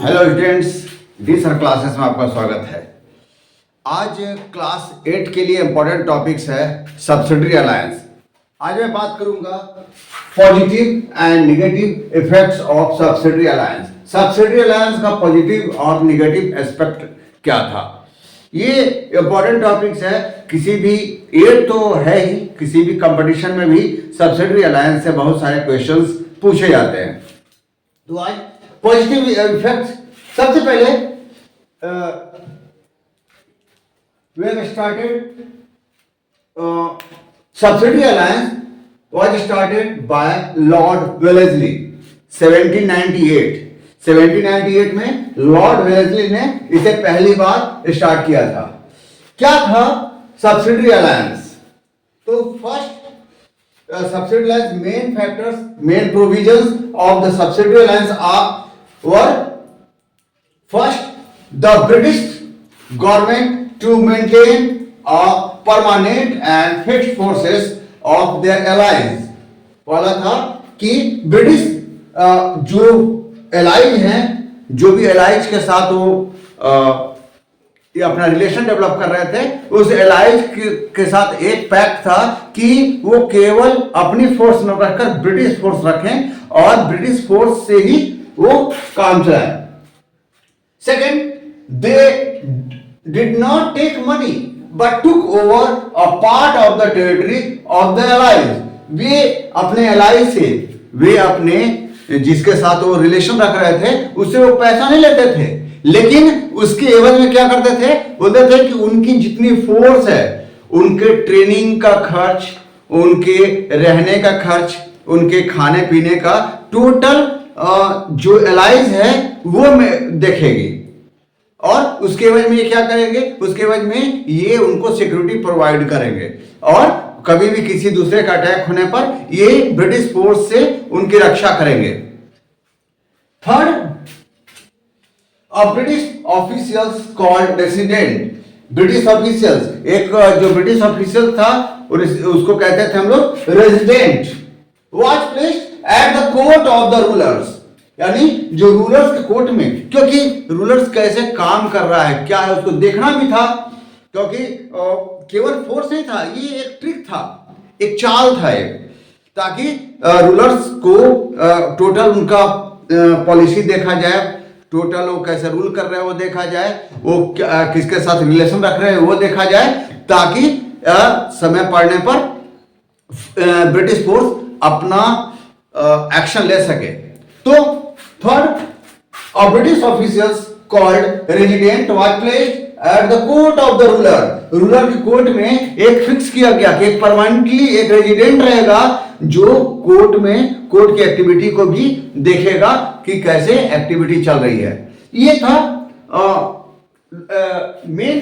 Hello students, D sir classes में आपका स्वागत है। आज क्लास 8 के लिए इंपॉर्टेंट टॉपिक्स है सब्सिडरी अलायंस। आज मैं बात करूंगा positive and negative effects of subsidiary alliance. Subsidiary alliance का पॉजिटिव और नेगेटिव एस्पेक्ट क्या था, ये इंपॉर्टेंट टॉपिक्स है। किसी भी ये तो है ही, किसी भी कंपटीशन में भी सब्सिडरी अलायंस से बहुत सारे क्वेश्चंस पूछे जाते हैं। तो आज पॉजिटिव इफेक्ट्स, सबसे पहले we have started subsidiary alliance was started by Lord Wellesley 1798। 1798 में लॉर्ड वेलेस्ली ने इसे पहली बार स्टार्ट किया था। क्या था सब्सिडरी अलायंस? तो first subsidiary alliance main factors, main provisions of the subsidiary alliance were first, the British government to maintain a permanent and fixed forces of their allies। पहला था कि ब्रिटिश जो एलाइज हैं, जो भी एलाइज के साथ वो ये अपना रिलेशन डेवलप कर रहे थे, उस एलाइज के साथ एक पैक्ट था कि वो केवल अपनी फोर्स न रखकर ब्रिटिश फोर्स रखें और ब्रिटिश फोर्स से ही वो काम चलाएं। Second, they did not take money but took over a part of the territory of the allies. वे अपने एलाइज से, वे अपने जिसके साथ वो रिलेशन रख रहे थे उससे वो पैसा नहीं लेते थे, लेकिन उसके एवज में क्या करते थे, बोलते थे कि उनकी जितनी फोर्स है, उनके ट्रेनिंग का खर्च, उनके रहने का खर्च, उनके खाने पीने का टोटल जो एलाइज है वो देखेगी। और उसके एवज में ये क्या करेंगे, उसके एवज में ये उनको सिक्योरिटी प्रोवाइड करेंगे और कभी भी किसी दूसरे का अटैक होने पर ये ब्रिटिश फोर्स से उनकी रक्षा करेंगे। Third, British officials called resident. British officials, एक जो ब्रिटिश ऑफिशियल था उसको कहते थे हम लोग resident, was placed at the court of the rulers, यानी जो रूलर्स के कोर्ट में, क्योंकि रूलर्स कैसे काम कर रहा है, क्या है, उसको देखना भी था। क्योंकि केवल फोर्स नहीं था, ये एक ट्रिक था, एक चाल था एक, ताकि रूलर्स को टोटल उनका पॉलिसी देखा जाए, टोटल वो कैसे रूल कर रहे हैं वो देखा जाए, वो किसके साथ रिलेशन रख रहे हैं वो देखा जाए, ताकि समय पड़ने पर ब्रिटिश फोर्स अपना एक्शन ले सके। तो third, British officers called resident was placed at the court of the ruler. Ruler की कोर्ट में एक फिक्स किया गया कि एक परमानेंटली एक रेजिडेंट रहेगा जो कोर्ट में कोर्ट की एक्टिविटी को भी देखेगा कि कैसे एक्टिविटी चल रही है। ये था main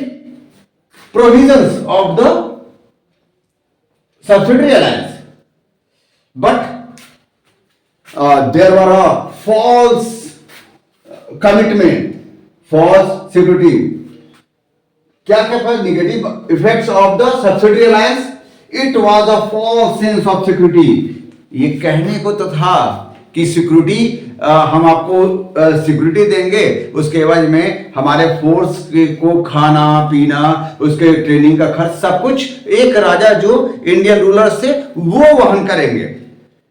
provisions of the subsidiary alliance. But there were a false commitment, false security। क्या था negative effects of the subsidiary alliance? It was a false sense of security. ये कहने को तो था कि सिक्योरिटी, हम आपको सिक्योरिटी देंगे, उसके एवज में हमारे फोर्स को खाना पीना, उसके ट्रेनिंग का खर्च, सब कुछ एक राजा जो इंडियन रूलर से वो वहन करेंगे।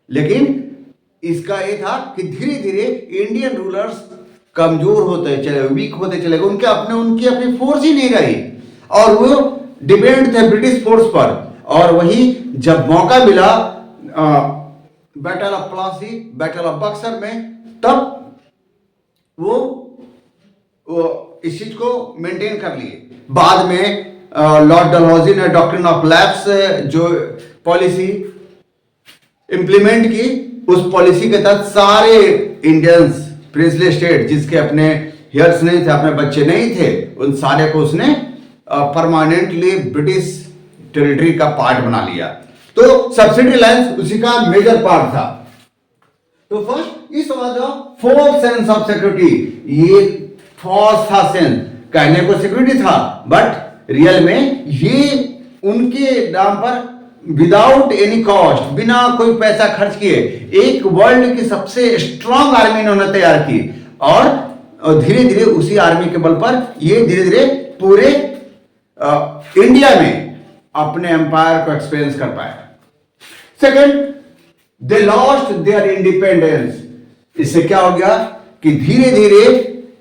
लेकिन इसका ये था कि धीरे धीरे इंडियन रूलर्स कमजोर होते चले, वीक होते चले गए, उनकी अपनी फोर्स ही नहीं रही और वो डिपेंड थे ब्रिटिश फोर्स पर। और वही जब मौका मिला battle of Plassey, battle of Buxar में, तब वो इस चीज को मेंटेन कर लिए। बाद में लॉर्ड डलहौजी ने डॉक्ट्रिन ऑफ लैप्स जो पॉलिसी इंप्लीमेंट की, उस पॉलिसी के तहत सारे इंडियंस, प्रिंसली स्टेट जिसके अपने हेयर्स नहीं थे, अपने बच्चे नहीं थे, उन सारे को उसने परमानेंटली ब्रिटिश टेरिटरी का पार्ट बना लिया। तो सब्सिडरी अलायंस उसी का मेजर पार्ट था। तो first, is was the false sense of security. ये फॉल्स था सेंस, कहने को सिक्योरिटी था बट रियल में ये उनके नाम पर विदाउट एनी कॉस्ट, बिना कोई पैसा खर्च किए, एक वर्ल्ड की सबसे स्ट्रॉन्ग आर्मी इन्होंने तैयार की और और धीरे धीरे उसी आर्मी के बल पर ये धीरे धीरे पूरे इंडिया में अपने एम्पायर को एक्सपीरियंस कर पाए। Second, they lost their independence. इससे क्या हो गया कि धीरे धीरे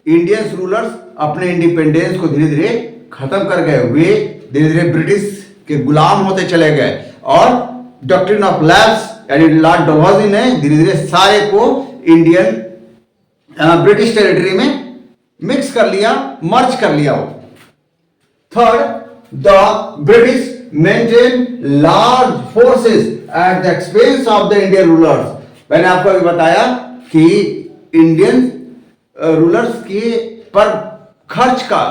इंडियंस रूलर्स अपने इंडिपेंडेंस को धीरे धीरे खत्म कर गए। वे धीरे धीरे ब्रिटिश के गुलाम होते चले गए और डॉक्ट्रिन ऑफ लैब्स यानी लॉर्ड डलहौजी ने धीरे धीरे सारे को इंडियन ब्रिटिश टेरिटरी में मिक्स कर लिया, मर्ज कर लिया। वो third, the British maintain large forces at the expense of the Indian rulers. मैंने आपको अभी बताया कि इंडियन रूलर्स के पर खर्च का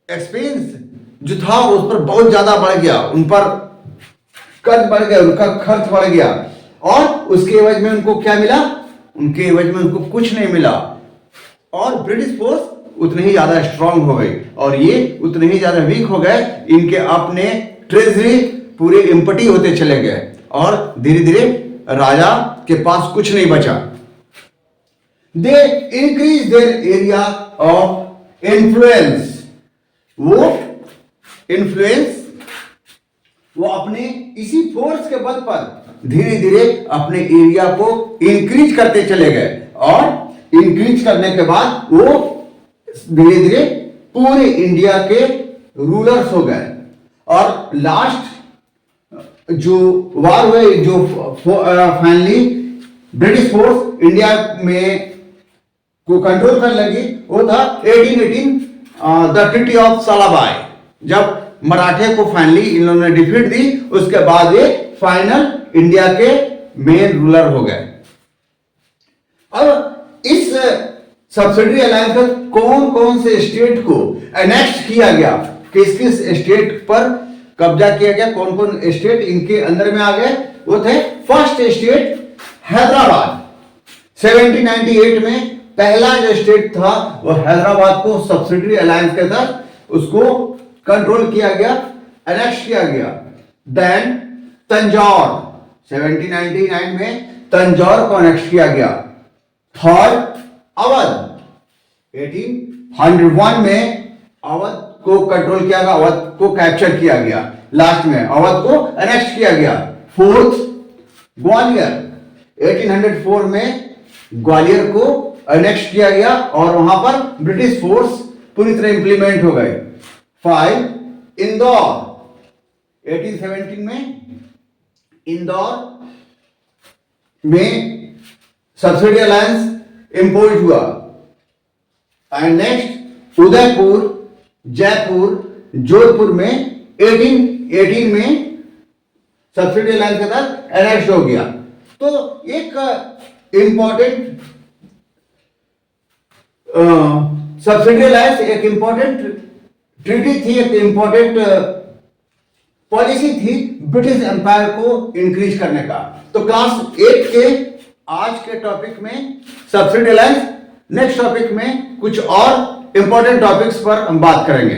एक्सपेंस जो था उस पर बहुत ज्यादा बढ़ गया, उन पर कर्ज बढ़ गया, उनका खर्च बढ़ गया और उसके एवज में उनको क्या मिला? उनके एवज में उनको कुछ नहीं मिला और ब्रिटिश फोर्स उतने ही ज्यादा स्ट्रांग हो गई और ये उतने ही ज्यादा वीक हो गए। इनके अपने ट्रेजरी पूरे एम्प्टी होते चले गए और धीरे धीरे राजा के पास कुछ नहीं बचा। They increase their area of influence. वो इन्फ्लुएंस वो अपने इसी फोर्स के बल पर धीरे धीरे अपने एरिया को इंक्रीज करते चले गए और इंक्रीज करने के बाद वो धीरे धीरे पूरे इंडिया के रूलर्स हो गए और लास्ट जो वार हुए, जो फाइनली ब्रिटिश फोर्स इंडिया में को कंट्रोल करने लगी, वो था 1818 द ट्रीटी ऑफ सालाबाई। जब मराठे को फाइनली इन लोगों ने डिफीट दी, उसके बाद ये फाइनल इंडिया के मेन रूलर हो गए। अब इस सब्सिडरी अलायंस में कौन कौन से स्टेट को एनेक्ट किया गया, किस किस स्टेट पर कब्जा किया गया, कौन कौन स्टेट इनके अंदर में आ गए, वो थे फर्स्ट स्टेट हैदराबाद। 1798 में पहला जो स्टेट था वो हैदराबाद को सब्सिडरी अलायंस के तहत उसको कंट्रोल किया गया, एनेक्ट किया गया। देन तंजौर 1799 में तंजौर को एनेक्ट किया गया। थर्ड अवध 1801 में अवध को कंट्रोल किया गया, अवध को कैप्चर किया गया, लास्ट में अवध को एनेक्ट किया गया। फोर्थ ग्वालियर 1804 में ग्वालियर को एनेक्ट किया गया और वहां पर ब्रिटिश फोर्स पूरी तरह इंप्लीमेंट हो गए। 5 इंदौर 1817 में इंदौर में सब्सिडी अलायंस इंपोज हुआ। एंड नेक्स्ट उदयपुर, जयपुर, जोधपुर में 1818 में सब्सिडी अलायंस के तहत एनेक्ट हो गया। तो एक इंपॉर्टेंट सब्सिडी अलायंस एक इंपॉर्टेंट ट्रीटी थी, एक इंपॉर्टेंट पॉलिसी थी ब्रिटिश एम्पायर को इंक्रीज करने का। तो क्लास 8 के आज के टॉपिक में सब्सिडी अलायंस, नेक्स्ट टॉपिक में कुछ और इंपॉर्टेंट टॉपिक्स पर हम बात करेंगे।